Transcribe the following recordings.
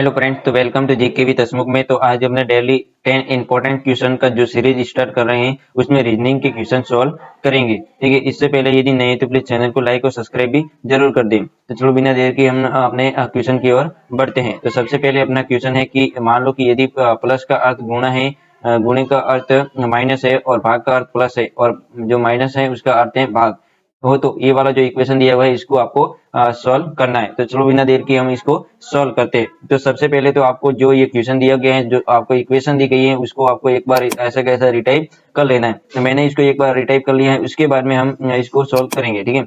Hello friends, तो welcome to GK with हसमुख में। तो आज हमने डेली 10 इंपॉर्टेंट क्वेश्चन का जो सीरीज स्टार्ट कर रहे हैं उसमें रीजनिंग के क्वेश्चन सॉल्व करेंगे। ठीक है, इससे पहले यदि नए तो प्लीज चैनल को लाइक और सब्सक्राइब भी जरूर कर दें। तो चलो बिना देर के हम अपने क्वेश्चन की ओर बढ़ते हैं। तो सबसे पहले अपना क्वेश्चन है कि मान लो कि यदि प्लस का अर्थ गुणा है, गुणे का अर्थ माइनस है और भाग का अर्थ प्लस है, और जो माइनस है उसका अर्थ है भाग हो, तो ये वाला जो इक्वेशन दिया हुआ है इसको आपको सॉल्व करना है। तो चलो बिना देर के हम इसको सॉल्व करते हैं। तो सबसे पहले तो आपको जो ये क्वेश्चन दिया गया है, जो आपको इक्वेशन दी गई है, उसको आपको एक बार ऐसा कैसा रिटाइप कर लेना है। तो मैंने इसको एक बार रिटाइप कर लिया है, उसके बाद में हम इसको सॉल्व करेंगे। ठीक है,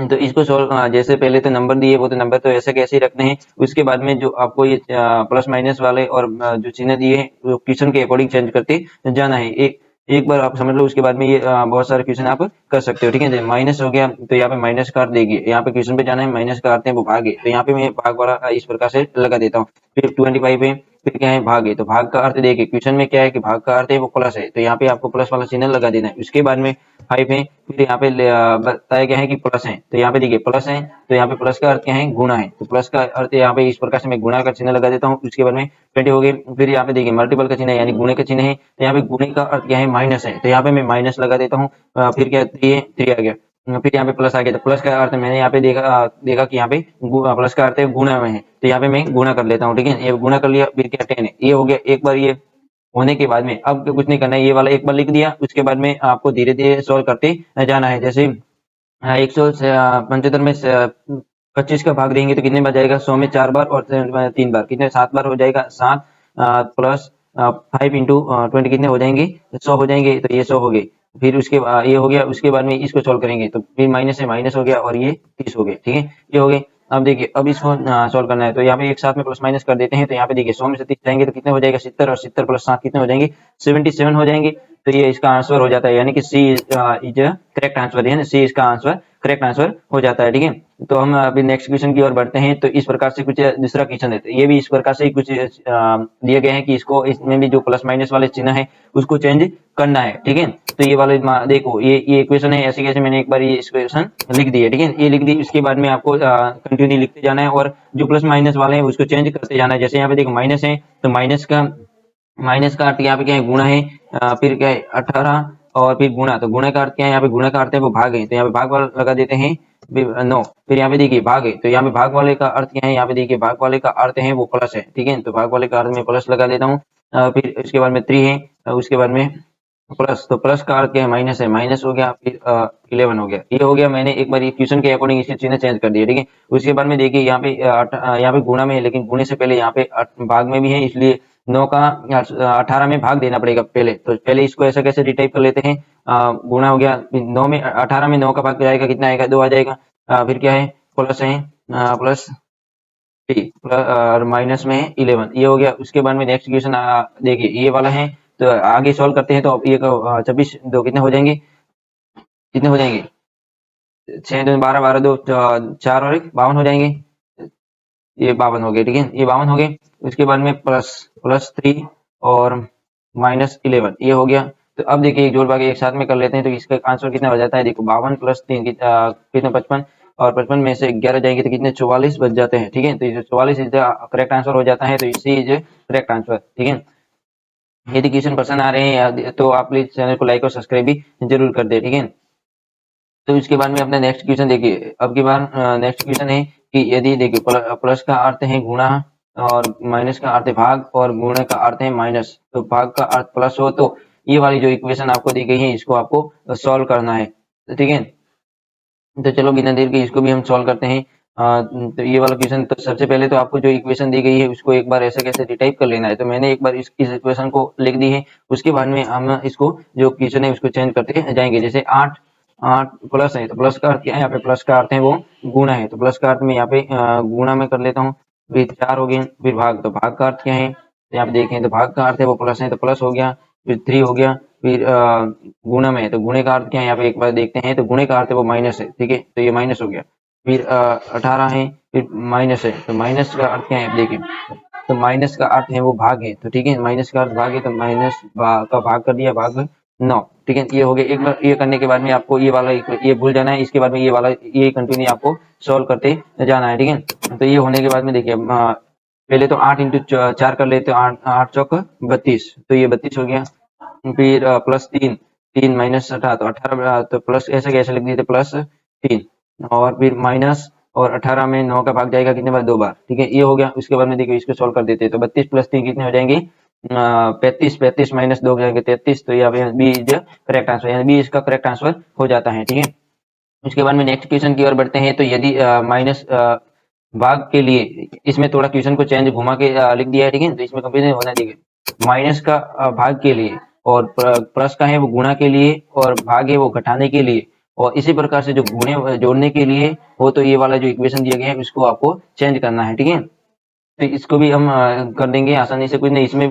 तो इसको सॉल्व जैसे पहले तो नंबर दिए, वो तो नंबर तो ऐसे कैसे ही रखने हैं। उसके बाद में जो आपको ये प्लस माइनस वाले और जो चिन्ह दिए हैं वो क्वेश्चन के अकॉर्डिंग चेंज करते जाना है। एक एक बार आप समझ लो, उसके बाद में ये बहुत सारे क्वेश्चन आप कर सकते हो। ठीक है, माइनस हो गया तो यहाँ पे माइनस का अर्थ देगी, यहाँ पे क्वेश्चन पे जाना है, माइनस का अर्थ है वो भाग है, तो यहाँ पे मैं भाग वाला इस प्रकार से लगा देता हूँ। फिर 25 है, फिर क्या है भाग है, तो भाग का अर्थ देखिए क्वेश्चन में क्या है कि भाग का अर्थ है वो प्लस है, तो यहाँ पे आपको प्लस वाला चिन्ह लगा देना है। उसके बाद में 5 है, फिर यहाँ पे बताया गया है कि प्लस है, तो यहाँ पे देखिए प्लस है, तो यहाँ पे प्लस का अर्थ क्या है गुणा है, तो प्लस का अर्थ यहाँ पे इस प्रकार से मैं गुणा का चिन्ह लगा देता हूँ। उसके बाद में 20 हो गए, फिर यहाँ पे देखिए मल्टीपल का चिन्ह है यानी गुणे का चिन्ह है, तो यहाँ पे गुणे का अर्थ क्या है माइनस है, तो यहाँ पे मैं माइनस लगा देता हूँ। फिर क्या 3 है, 3 आ गया। फिर यहाँ पे प्लस आ गया, तो प्लस का अर्थ मैंने यहाँ पे देखा कि यहाँ पे प्लस का अर्थ है गुणा में है, तो यहाँ पे मैं गुणा कर लेता हूँ। ठीक है, ये गुणा कर लिया, फिर क्या 10 है, ये हो गया। एक बार ये होने के बाद में अब कुछ नहीं करना है, ये वाला एक बार लिख दिया, उसके बाद में आपको धीरे धीरे सॉल्व करते जाना है। जैसे 175 में 25 का भाग देंगे तो कितने बार जाएगा, 100 में 4 बार और 3 बार, कितने 7 बार हो जाएगा। 7 प्लस 5 इंटू 20 कितने हो जाएंगे, 100 हो जाएंगे, तो ये 100 हो गए। फिर उसके बाद ये हो गया, उसके बाद में इसको सोल्व करेंगे तो फिर माइनस है, माइनस हो गया, और ये 30 हो गए। ठीक है, ये हो गए। अब देखिए अब इसको सोल्व करना है, तो यहाँ पे एक साथ में प्लस माइनस कर देते हैं, तो यहाँ पे देखिए 100 में से 30 जाएंगे तो कितने हो जाएगा 70, और 70 प्लस 7 कितने हो जाएंगे 77 हो जाएंगे। तो ये इसका आंसर हो जाता है, यानी कि सी इज करेक्ट आंसर, यानी सी इसका आंसर करेक्ट आंसर हो जाता है। ठीक है, तो हम अभी नेक्स्ट क्वेश्चन की ओर बढ़ते हैं। तो इस प्रकार से कुछ दूसरा क्वेश्चन है, तो ये भी इस प्रकार से ही कुछ दिए गए हैं कि इसको, इसमें भी जो प्लस माइनस वाले चिन्ह है उसको चेंज करना है। ठीक है, तो ये वाले देखो ये इक्वेशन है, ऐसे कैसे मैंने एक बार ये इक्वेशन लिख दी है। ठीक है, ये लिख दी, इसके बाद में आपको कंटिन्यू लिखते जाना है, और जो प्लस माइनस वाले हैं उसको चेंज करते जाना है। जैसे यहाँ पे देखो माइनस है, तो माइनस का अर्थ यहाँ पे क्या है गुणा है, फिर क्या है 18, और फिर गुणा, तो गुणा का अर्थ क्या है, यहाँ पे गुणा का अर्थ है वो भाग है, तो यहाँ पे भाग वाला लगा देते हैं 9। फिर यहाँ पे देखिए भाग है, तो यहाँ पे भाग वाले का अर्थ क्या है, यहाँ पे देखिए भाग वाले का अर्थ है वो प्लस है। ठीक है, तो भाग वाले का अर्थ में प्लस लगा देता हूँ। फिर उसके बाद में 3 है, उसके बाद में प्लस, तो प्लस का अर्थ क्या है माइनस है, माइनस हो गया, फिर 11 हो गया। ये हो गया, मैंने एक बार ये क्वेश्चन के अकॉर्डिंग इसके चिन्ह चेंज कर दिए। ठीक है, उसके बाद में देखिए यहाँ पे यहाँ पे गुणा में है, लेकिन गुणे से पहले यहाँ पे भाग में भी है, इसलिए 9 का 18 में भाग देना पड़ेगा पहले। तो पहले इसको ऐसा कैसे रिटाइप कर लेते हैं, गुणा हो गया 9 में 18 में 9 का भाग जाएगा, कितना आएगा 2 आ जाएगा। फिर क्या है प्लस है, प्लस 3 और माइनस में है 11, ये हो गया। उसके बाद में नेक्स्ट क्वेश्चन देखिए ये वाला है, तो आगे सॉल्व करते हैं। तो अब ये 26 दो कितने हो जाएंगे, कितने हो जाएंगे 6 2 12, 12 2 4 और 1 52 हो जाएंगे। ये 52 हो गए। ठीक है, ये 52 हो गए। उसके बाद में प्लस प्लस 3 और माइनस 11, ये हो गया। तो अब देखिए एक जोड़ भाग एक साथ में कर लेते हैं, तो इसका आंसर कितना हो जाता है, देखो 52 प्लस 3 कितना 55, और 55 में से 11 जाएंगे तो कितने 44 बच जाते हैं। ठीक है, तो 44 इज द करेक्ट आंसर हो जाता है, तो इसी इज करेक्ट आंसर। ठीक है, यदि क्वेश्चन पसंद आ रहे हैं तो आप प्लीज चैनल को लाइक और सब्सक्राइब भी जरूर कर दे। ठीक है, तो इसके बाद में अपने नेक्स्ट क्वेश्चन देखिए। अब की बार नेक्स्ट क्वेश्चन है कि यदि देखिए प्लस का अर्थ है गुणा, और माइनस का अर्थ है भाग, और गुणे का अर्थ है माइनस, तो भाग का अर्थ प्लस हो, तो ये वाली जो इक्वेशन आपको दी गई है इसको आपको सॉल्व करना है। तो ठीक है, तो चलो बिना देर के इसको भी हम सॉल्व करते हैं। तो ये वाला क्वेश्चन, तो सबसे पहले तो आपको जो इक्वेशन दी गई है उसको एक बार ऐसे कैसे रिटाइप कर लेना है। तो मैंने एक बार इस इक्वेशन को लिख दी है, उसके बाद में हम इसको जो क्वेश्चन है उसको चेंज करते जाएंगे। जैसे 8 8 प्लस है, तो प्लस का अर्थ क्या है, यहाँ पे प्लस का अर्थ है वो गुणा है, तो प्लस का अर्थ में यहाँ पे गुणा में कर लेता हूँ। फिर 4 हो गए, फिर भाग, तो भाग का अर्थ क्या है, तो यहाँ पे देखें तो भाग का अर्थ है वो प्लस है, तो प्लस हो गया। फिर 3 हो गया, फिर गुणा में है, तो गुणे का अर्थ क्या है, यहाँ पे एक बार देखते हैं, तो गुणे का अर्थ है वो माइनस है। ठीक है, तो ये माइनस हो गया। फिर 18 है, फिर माइनस है, तो माइनस का अर्थ क्या है आप देखिए, तो माइनस का अर्थ है वो भाग है, तो ठीक है माइनस का अर्थ भाग है, तो माइनस का भाग कर दिया, भाग 9। ठीक है, ये हो गया। एक बार ये करने के बाद में आपको ये वाला ये भूल जाना है, इसके बाद में ये वाला ये कंटिन्यू आपको सॉल्व करते जाना है। ठीक है, तो ये होने के बाद में देखिए पहले तो 8 इंटू 4 कर लेते, 8 चौक 32, तो ये 32 हो गया। फिर प्लस 3, 3 माइनस 18 तो 18, तो प्लस ऐसे कैसे लिख दिए थे, प्लस 3, और फिर माइनस, और 18 में 9 का भाग जाएगा कितने बार, 2 बार, ठीक है, ये हो गया। उसके बाद में देखिए इसको सॉल्व कर देते हैं, तो 32 प्लस 3 कितने हो जाएंगे, 35, 35 माइनस 2 हो जाएंगे 33, तो यहाँ पे बी इज करेक्ट आंसर, यानी बी इसका करेक्ट आंसर हो जाता है, ठीक है। उसके बाद में नेक्स्ट क्वेश्चन की ओर बढ़ते हैं, तो यदि माइनस भाग के लिए, इसमें थोड़ा क्वेश्चन को चेंज घुमा के लिख दिया है, ठीक है, तो इसमें कंफ्यूजन होना चाहिए। माइनस का भाग के लिए, और प्लस का है वो गुणा के लिए, और भाग है वो घटाने के लिए, और इसी प्रकार से जो गुणे जोड़ने के लिए हो, तो ये वाला जो इक्वेशन दिया गया है इसको आपको चेंज करना है, ठीक है। तो इसको भी हम कर देंगे आसानी से, कुछ नहीं इसमें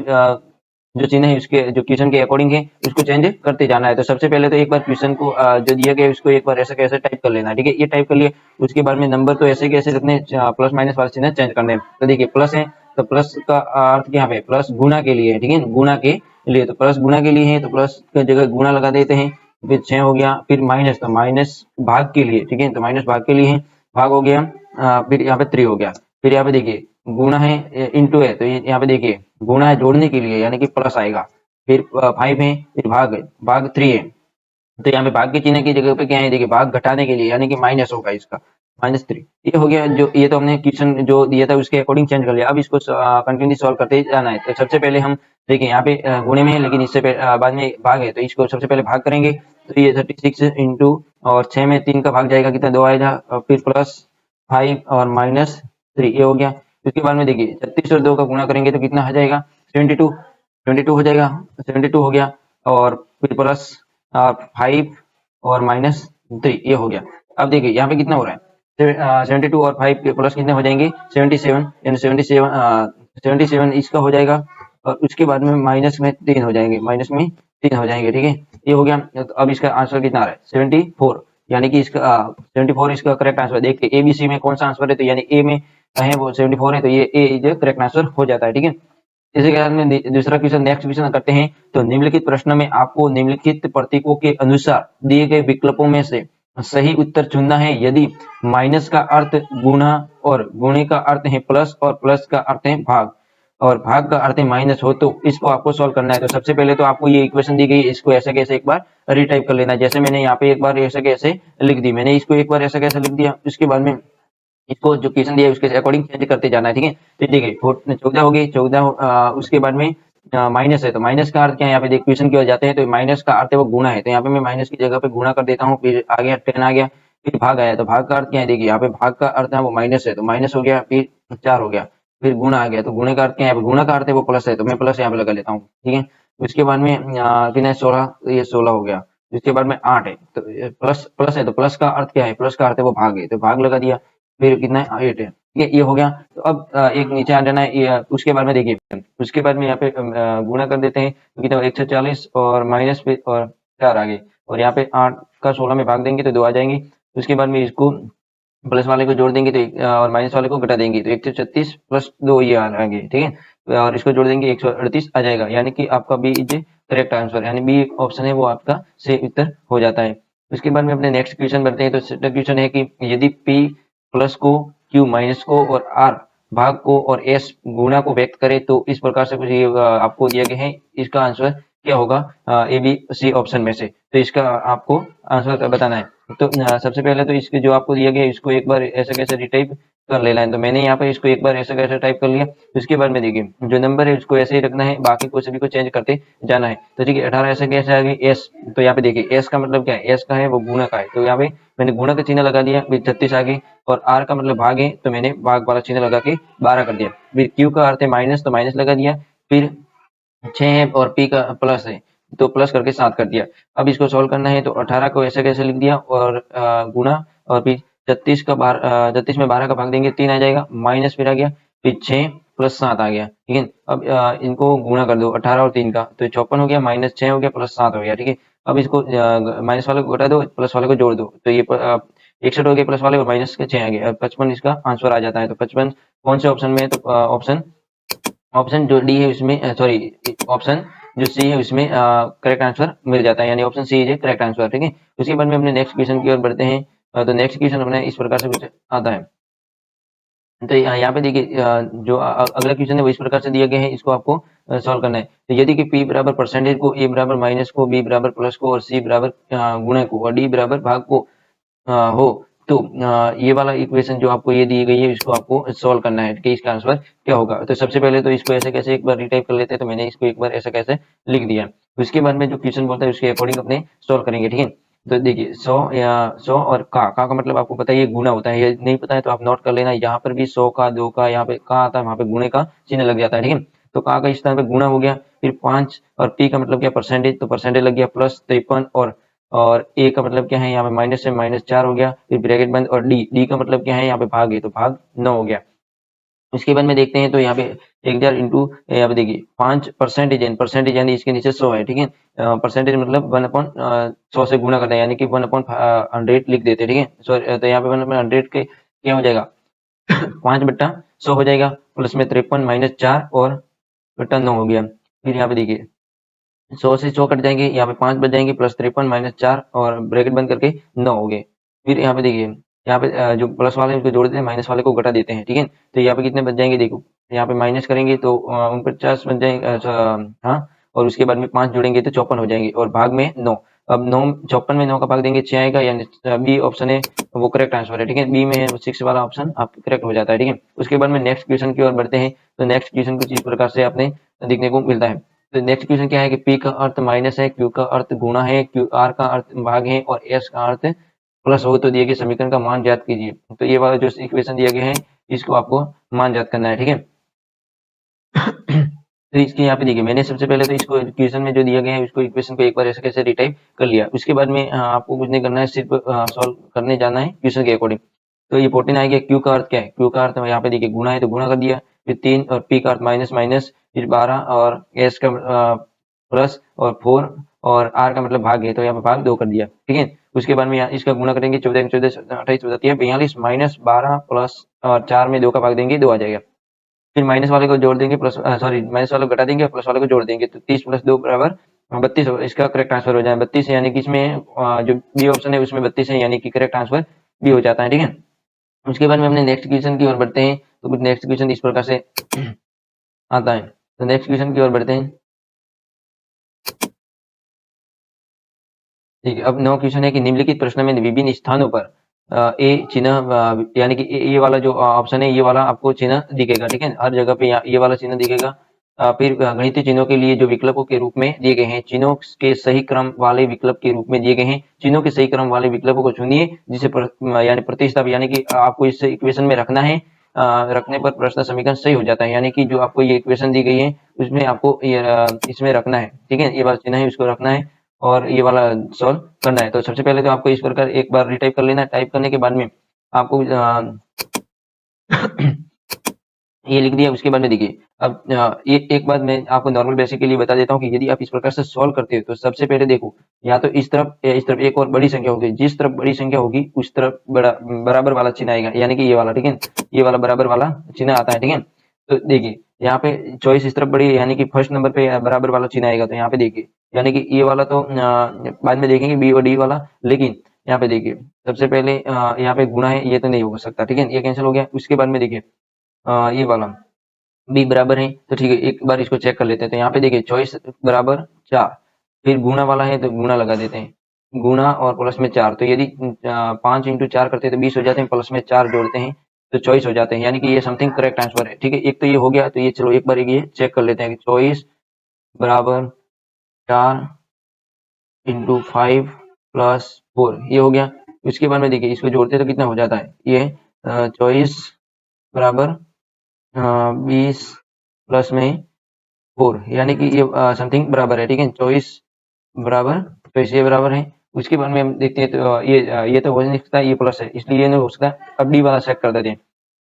जो चिन्ह है उसके जो क्वेश्चन के अकॉर्डिंग है उसको चेंज करते जाना है। तो सबसे पहले तो एक बार क्वेश्चन को जो दिया गया है उसको एक बार ऐसे कैसे टाइप कर लेना है, ठीक है, ये टाइप कर लिए। उसके बाद में नंबर तो ऐसे कैसे रखने, प्लस माइनस वाले चिन्ह चेंज करने हैं। तो देखिए प्लस है, तो प्लस का अर्थ यहाँ पे प्लस गुणा के लिए है, ठीक है, गुणा के लिए, तो प्लस गुणा के लिए है, तो प्लस की जगह गुणा लगा देते हैं। फिर 6 हो गया, फिर माइनस, तो माइनस भाग के लिए, ठीक है, तो माइनस भाग के लिए है, भाग हो गया। फिर यहाँ पे 3 हो गया। फिर यहाँ पे देखिए गुणा है, इंटू है, तो यहाँ पे देखिए गुणा है जोड़ने के लिए, यानी कि प्लस आएगा। फिर 5 है, फिर भाग है, भाग 3 है, तो यहाँ पे भाग के चिन्ह की जगह पे क्या है, देखिए भाग घटाने के लिए, यानी कि माइनस होगा इसका, -3। ये हो गया, जो ये तो हमने क्वेश्चन जो दिया था उसके अकॉर्डिंग चेंज कर लिया। अब इसको कंटिन्यू सॉल्व करते जाना है। तो सबसे पहले हम देखिए यहाँ पे गुणे में है, लेकिन इससे बाद में भाग है, तो इसको सबसे पहले भाग करेंगे। तो ये 36 इंटू, और 6 में 3 का भाग जाएगा कितना, 2 आएगा, और फिर प्लस 5 और -3, ये हो गया। उसके बाद में देखिए 36 और 2 का गुणा करेंगे तो कितना आ जाएगा, 72, 72 हो जाएगा, 72 हो गया, और फिर प्लस 5 और -3, ये हो गया। अब देखिए यहाँ पे कितना हो रहा है, 72 और 5 के प्लस कितने हो जाएंगे, 77, यानी 77, 77 इसका हो जाएगा, और उसके बाद में माइनस में 3 हो जाएंगे, माइनस में 3 हो जाएंगे, ठीक है, ये हो गया। तो अब इसका आंसर कितना आ रहा है, 74, यानी कि इसका 74 इसका करेक्ट आंसर। देखिए ए बी सी में कौन सा आंसर है, तो यानी ए में है वो 74 है, तो ये ए इज करेक्ट आंसर हो जाता है, ठीक है। इसी के साथ में दूसरा क्वेश्चन, नेक्स्ट क्वेश्चन करते हैं। तो निम्नलिखित प्रश्न में आपको निम्नलिखित प्रतीकों के अनुसार दिए गए विकल्पों में से सही उत्तर चुनना है। यदि माइनस का अर्थ गुणा, और गुणे का अर्थ है प्लस, और प्लस का अर्थ है भाग, और भाग का अर्थ है माइनस हो, तो इसको आपको सॉल्व करना है। तो सबसे पहले तो आपको ये इक्वेशन दी गई है, इसको ऐसे कैसे एक बार रिटाइप कर लेना है। जैसे मैंने यहाँ पे एक बार ऐसे कैसे लिख दी, मैंने इसको एक बार ऐसे कैसे लिख दिया, उसके बाद में इसको जो क्वेश्चन दिया है उसके अकॉर्डिंग चेंज करते जाना है, ठीक है। तो देखिए 14 हो गई, 14, उसके बाद में माइनस है, तो माइनस का अर्थ क्या है, यहाँ पे देख क्वेश्चन की ओर जाते हैं, तो माइनस का अर्थ है वो गुणा है, तो यहाँ पे मैं माइनस की जगह पे गुणा कर देता हूँ। फिर आ गया 10 आ गया, फिर भाग आया, तो भाग का अर्थ क्या है, देखिए यहाँ पे भाग का अर्थ है वो माइनस है, तो माइनस हो गया, फिर 4 हो गया, फिर गुणा आ गया, तो गुणे का अर्थ क्या है, गुणा का अर्थ है वो प्लस है, तो मैं प्लस यहाँ पे लगा लेता हूँ, ठीक है। उसके बाद में कितना है, 16, तो ये 16 हो गया। उसके बाद में 8 है, तो प्लस प्लस है, तो प्लस का अर्थ क्या है, प्लस का अर्थ है वो भाग है, तो भाग लगा दिया। फिर कितना है, 8 है, ठीक है, ये हो गया। तो अब एक नीचे आ जाना है, ये उसके बाद में देखिए, उसके बाद में यहाँ पे गुणा कर देते हैं, तो कितना 140, और माइनस पे और 4 आ गए, और यहाँ पे 8 का 16 में भाग देंगे तो 2 आ जाएंगे। उसके बाद में इसको प्लस वाले को जोड़ देंगे, तो और माइनस वाले को घटा देंगे, तो 136 प्लस 2 ये आ जाएंगे, ठीक है, और इसको जोड़ देंगे 138 आ जाएगा, यानी कि आपका बी इज करेक्ट आंसर, यानी बी ऑप्शन है वो आपका सही उत्तर हो जाता है। उसके बाद में अपने नेक्स्ट क्वेश्चन बढ़ते हैं। तो क्वेश्चन है कि यदि पी प्लस को, क्यू माइनस को, और आर भाग को, और एस गुणा को व्यक्त करे, तो इस प्रकार से कुछ ये आपको दिया गया है, इसका आंसर क्या होगा, ए बी सी ऑप्शन में से, तो इसका आपको आंसर बताना है। तो सबसे पहले तो इसके जो आपको दिया गया है इसको एक बार ऐसे कैसे रिटाइप कर लेना है, तो मैंने यहाँ पे इसको एक बार ऐसे कैसे टाइप कर लिया। उसके बाद में देखिए जो नंबर है उसको ऐसे ही रखना है, बाकी को सभी को चेंज करते जाना है। तो ठीक है, 18 ऐसे कैसे आ गई, एस, तो यहाँ पे देखिए एस का मतलब क्या है, एस का है वो गुणा का है, तो यहाँ पे मैंने गुणा का चिन्ह लगा दिया, फिर 36 आ गई, और आर का मतलब भाग है, तो मैंने भाग वाला चिन्ह लगा के 12 कर दिया। फिर क्यू का अर्थ है माइनस, तो माइनस लगा दिया। फिर 6 है, और पी का प्लस है, तो प्लस करके 7 कर दिया। अब इसको सॉल्व करना है, तो 18 को ऐसे कैसे लिख दिया, और गुणा, और फिर 36 का 36 में 12 का भाग देंगे 3 आ जाएगा, माइनस फिर आ गया, फिर 6 प्लस 7 आ गया, ठीक है। अब इनको गुणा कर दो 18 और 3 का, तो 54 हो गया, माइनस 6 हो गया, प्लस 7 हो गया, ठीक है। अब इसको माइनस वाले को घटा दो, प्लस वाले को जोड़ दो, तो ये 61 हो गया, प्लस वाले और माइनस के 6 आ गए, अब 55 इसका आंसर आ जाता है। तो 55 कौन से ऑप्शन में है, तो ऑप्शन ऑप्शन जो डी है उसमें, सॉरी, ऑप्शन जो सी है उसमें करेक्ट आंसर मिल जाता है, यानी option C is correct answer, ठीक है। उसके बाद में अपने नेक्स्ट क्वेश्चन की ओर बढ़ते हैं। तो नेक्स्ट क्वेश्चन अपने इस प्रकार से कुछ आता है। तो यहाँ पे देखिए जो अगला क्वेश्चन है वो इस प्रकार से दिया गया है, इसको आपको सॉल्व करना है। तो यदि कि p बराबर परसेंटेज को, a बराबर माइनस को, b बराबर प्लस को और c बराबर गुणा को और d बराबर भाग को हो, तो ये वाला इक्वेशन जो आपको ये दी गई है इसको आपको सॉल्व करना है कि इसका आंसर क्या होगा। तो सबसे पहले तो इसको ऐसे कैसे एक बार रिटाइप कर लेते हैं, तो मैंने इसको एक बार ऐसा कैसे लिख दिया। उसके बाद में जो क्वेश्चन बोलता है उसके अकॉर्डिंग अपने सॉल्व करेंगे, ठीक है। तो देखिए 100 या 100 और का मतलब आपको पता है ये गुना होता है, ये नहीं पता है तो आप नोट कर लेना। यहाँ पर भी 100 का 2 का यहाँ पे का आता है, वहां पे गुणे का चिन्ह लग जाता है, ठीक है। तो का इस तरह पे गुणा हो गया, फिर 5 और पी का मतलब क्या परसेंटेज, तो परसेंटेज लग गया प्लस 53 और ए का मतलब क्या है यहाँ पे माइनस से -4 हो गया, फिर ब्रैकेट बंद और डी का मतलब क्या है यहाँ पे भाग है तो भाग 9 हो गया। उसके बाद में देखते हैं तो यहाँ पे 1000 इंटू यहाँ पे देखिए 5% यानी इसके नीचे 100 है, ठीक है। परसेंटेज मतलब 1 अपॉन 100 से गुणा करना है, यानी कि 1 अपॉन 100 लिख देते हैं, ठीक है। सॉरी, तो यहाँ पे 1 अपॉन 100 के क्या हो जाएगा 5/100 हो जाएगा, प्लस में 53 -4 और बट्टा 9 हो गया। फिर यहाँ पे देखिए 100 से 100 कट जाएंगे, यहाँ पे 5 बच जाएंगे, प्लस 53 -4 और ब्रैकेट बंद करके 9 हो गए। फिर यहाँ पे देखिए यहाँ पे जो प्लस वाले हैं उसको जोड़ देते हैं, माइनस वाले को घटा देते हैं, ठीक है। तो यहाँ पे कितने बच जाएंगे देखो, यहाँ पे माइनस करेंगे तो 49 बच जाएंगे, हाँ। और उसके बाद में 5 जोड़ेंगे तो 54 हो जाएंगे और भाग में 9। अब 9 54 में 9 का भाग देंगे 6 आएगा, यानी बी ऑप्शन है वो करेक्ट आंसर है, ठीक है। बी में 6 वाला ऑप्शन आप करेक्ट हो जाता है, ठीक है। उसके बाद में नेक्स्ट क्वेश्चन की ओर बढ़ते हैं। तो नेक्स्ट क्वेश्चन कुछ इस प्रकार से आपने देखने को मिलता है। तो नेक्स्ट क्वेश्चन क्या है कि P का अर्थ माइनस है, Q का अर्थ गुणा है, QR का अर्थ भाग है और S का अर्थ प्लस हो, तो दिए गए समीकरण का मान ज्ञात कीजिए। तो ये वाला जो इक्वेशन दिया गया है इसको आपको मान ज्ञात करना है, ठीक है। तो इसके यहाँ पे देखिए मैंने सबसे पहले तो इसको इक्वेशन में जो दिया गया है उसको इक्वेशन को एक बार ऐसे कैसे रिटाइप कर लिया। उसके बाद में आपको कुछ नहीं करना है, सिर्फ सॉल्व करने जाना है क्वेश्चन के अकॉर्डिंग। तो ये 14 आ गया। क्यू का अर्थ क्या है, क्यू का अर्थ यहाँ पे देखिए गुणा है तो गुणा कर दिया, फिर 3 और पी का अर्थ माइनस माइनस, फिर 12 और एस का प्लस और 4 और आर का मतलब भाग है तो यहाँ पे भाग 2 कर दिया, ठीक है। उसके बाद में इसका गुणा करेंगे 14 14 28 42 -12 प्लस और 4 में 2 का भाग देंगे 2 आ जाएगा। फिर माइनस वाले को जोड़ देंगे, प्लस सॉरी माइनस वाले को घटा देंगे और प्लस वाले को जोड़ देंगे, तो 30 + 2 बराबर 32 इसका करेक्ट आंसर हो जाए 32, यानी कि इसमें जो बी ऑप्शन है उसमें 32 है, यानी कि करेक्ट आंसर बी हो जाता है, ठीक है। उसके बाद में अपने नेक्स्ट क्वेश्चन की ओर बढ़ते हैं। तो कुछ नेक्स्ट क्वेश्चन इस प्रकार से आता है। तो नेक्स्ट क्वेश्चन की ओर बढ़ते हैं। ठीक है, अब 9 क्वेश्चन है कि निम्नलिखित प्रश्न में विभिन्न स्थानों पर ए चिन्ह यानी कि ये वाला जो ऑप्शन है ये वाला आपको चिन्ह दिखेगा, ठीक है। हर जगह पे ये वाला चिन्ह दिखेगा। फिर गणितीय चिन्हों के लिए जो विकल्पों के रूप में दिए गए हैं, चिन्हों के सही क्रम वाले विकल्प के रूप में दिए गए हैं, चिन्हों के सही क्रम वाले विकल्पों को चुनिए जिसे यानी प्रतिस्थापित, यानी कि आपको इस इक्वेशन में रखना है। रखने पर प्रश्न समीकरण सही हो जाता है, यानी कि जो आपको ये इक्वेशन दी गई है उसमें आपको ये इसमें रखना है, ठीक है। ये वाला चिन्ह है उसको रखना है और ये वाला सॉल्व करना है। तो सबसे पहले तो आपको इस प्रकार एक बार रिटाइप कर लेना है। टाइप करने के बाद में आपको ये लिख दिया। उसके बाद में देखिए अब ये एक बात मैं आपको नॉर्मल बेसिक के लिए बता देता हूँ कि यदि आप इस प्रकार से सॉल्व करते हो तो सबसे पहले देखो या तो इस तरफ या इस तरफ एक और बड़ी संख्या होगी, जिस तरफ बड़ी संख्या होगी उस तरफ बराबर वाला चिन्ह आएगा, यानी कि ये वाला, ठीक है। ये वाला बराबर वाला चिन्ह आता है, ठीक है। तो देखिए यहाँ पे चॉइस इस तरफ बड़ी है, यानी कि फर्स्ट नंबर पे बराबर वाला चिन्ह आएगा, तो यहाँ पे देखिए यानी कि ये वाला तो बाद में देखेंगे बी और डी वाला, लेकिन यहाँ पे देखिए सबसे पहले यहाँ पे गुणा है, ये तो नहीं हो सकता, ठीक है, ये कैंसिल हो गया। उसके बाद में देखिए ये वाला बी बराबर है, तो ठीक है एक बार इसको चेक कर लेते हैं। तो यहाँ पे देखिए चॉइस बराबर 4, फिर गुणा वाला है तो गुणा लगा देते हैं, गुणा और प्लस में 4, तो यदि 5 × 4 करते हैं तो 20 हो जाते हैं, प्लस में 4 जोड़ते हैं तो चॉइस हो जाते हैं, यानी कि ये समथिंग करेक्ट आंसर है, ठीक है। एक तो ये हो गया, तो ये चलो एक बार ये चेक कर लेते हैं कि चॉइस बराबर 4 × 5 + 4 ये हो गया। उसके बाद में देखिए इसको जोड़ते हैं तो कितना हो जाता है, ये चॉइस बराबर 20 प्लस में 4, यानी कि ये समथिंग बराबर है, ठीक है। चॉइस बराबर, तो इसे बराबर है। उसके बाद में हम देखते हैं तो ये तो हो नहीं सकता, ये प्लस है इसलिए ये नहीं हो सकता। अब डी वाला चेक कर देते हैं।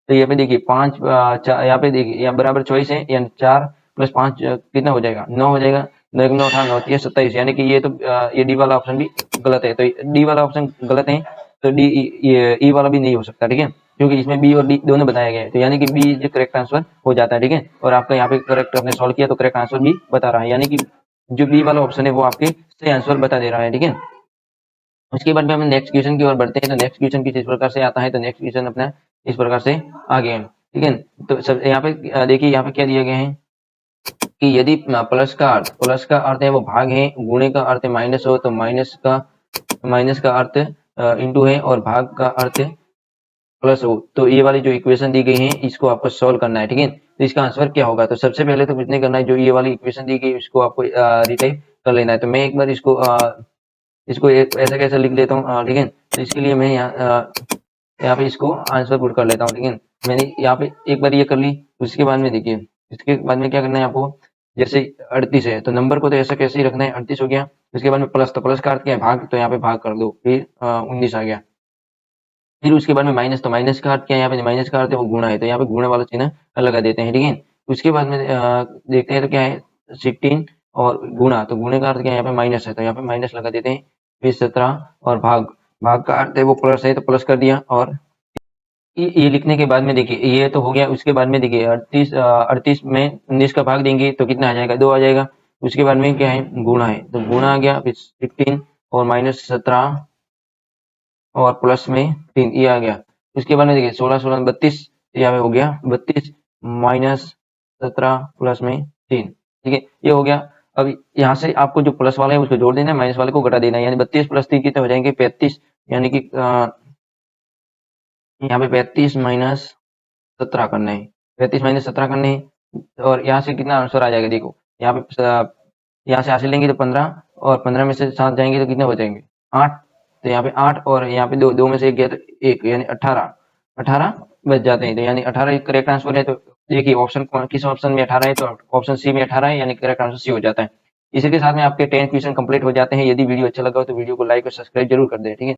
तो यहाँ पे देखिए 5 यहाँ पे देखिए यहाँ बराबर चॉइस है, यानी 4 + 5 कितना हो जाएगा 9 हो जाएगा। 9 × 9 18 9 3 27, यानी कि ये तो ये डी वाला ऑप्शन भी गलत है, तो डी वाला ऑप्शन गलत है, तो डी ये ई वाला भी नहीं हो सकता, ठीक है, क्योंकि इसमें बी और डी दोनों बताया गया है, तो यानी कि बी जो करेक्ट आंसर हो जाता है, ठीक है। और आपका यहाँ पे करेक्ट आपने सॉल्व किया तो करेक्ट आंसर भी बता रहा है, यानी कि जो बी वाला ऑप्शन है वो आपके सही आंसर बता दे रहा है, ठीक है। उसके बाद में हम नेक्स्ट क्वेश्चन की ओर बढ़ते हैं। तो नेक्स्ट क्वेश्चन किस इस प्रकार से आता है, तो नेक्स्ट क्वेश्चन अपना इस प्रकार से आगे है। ठीक है। तो सब यहाँ पे देखिए यहाँ पे क्या दिया गया है कि यदि प्लस का अर्थ है वो भाग है, गुणे का अर्थ है माइनस हो, तो माइनस का अर्थ इंटू है और भाग का अर्थ प्लस हो, तो ये वाली जो इक्वेशन दी गई है इसको आपको सॉल्व करना है। ठीक है, तो इसका आंसर क्या होगा? तो सबसे पहले तो कुछ नहीं करना है, जो ये वाली इक्वेशन दी गई है इसको आपको रिटाइप कर लेना है। तो मैं एक बार इसको ऐसा कैसे लिख लेता हूँ। ठीक है, तो इसके लिए मैं यहाँ पे इसको आंसर पुट कर लेता हूँ। ठीक है, मैंने यहाँ पे एक बार ये कर ली। उसके बाद में देखिए, इसके बाद में क्या करना है आपको, जैसे 38 है तो नंबर को तो ऐसा कैसे ही रखना है, 38 हो गया। उसके बाद में प्लस, तो प्लस का अर्थ क्या है, भाग, तो यहाँ पे भाग कर दो, फिर 19 आ गया। फिर उसके बाद में माइनस, तो माइनस का अर्थ क्या है, यहाँ पे माइनस का अर्थ है वो गुणा है, तो यहाँ पे गुणा वाला चिन्ह लगा देते हैं। ठीक है, उसके बाद में देखते हैं तो क्या है 16 और गुणा, तो गुणे का अर्थ क्या है, यहाँ पे माइनस है तो यहाँ पे माइनस लगा देते हैं। फिर 17 और भाग, भाग का अर्थ है वो प्लस है तो प्लस कर दिया। और ये लिखने के बाद में देखिए ये तो हो गया। उसके बाद में देखिए 38 में 19 का भाग देंगे तो कितना आ जाएगा, 2 आ जाएगा। उसके बाद में क्या है, गुणा है तो गुणा आ गया, फिर 16 और माइनस 17 और प्लस में 3, ये आ गया। उसके बाद में देखिए 16 16 32, यहाँ पे हो गया 32 माइनस 17 प्लस में 3। ठीक है, ये हो गया। अब यहाँ से आपको जो प्लस वाला है उसको जोड़ देना है, माइनस वाले को घटा देना है, यानी 32 प्लस 3 कितने हो जाएंगे, 35। यानी कि यहाँ पे 35 माइनस 17 करना है, 35 माइनस 17 करने हैं। और यहाँ से कितना आंसर आ जाएगा, देखो यहाँ पे यहाँ से हासिल लेंगे तो 15, और 15 में से 7 जाएंगे तो कितने हो जाएंगे, 8। तो यहाँ पे 8 और यहाँ पे 2, 2 में से 1 गया तो 1, यानी 18, 18 बच जाते हैं। तो यानी 18 करेक्ट आंसर है। तो देखिए ऑप्शन किस ऑप्शन में 18 है, तो ऑप्शन सी में 18 है, यानी करेक्ट आंसर सी हो जाता है। इसी के साथ में आपके 10 क्वेश्चन कंप्लीट हो जाते हैं। यदि वीडियो अच्छा लगा हो तो वीडियो को लाइक और सब्सक्राइब जरूर कर दें। ठीक है।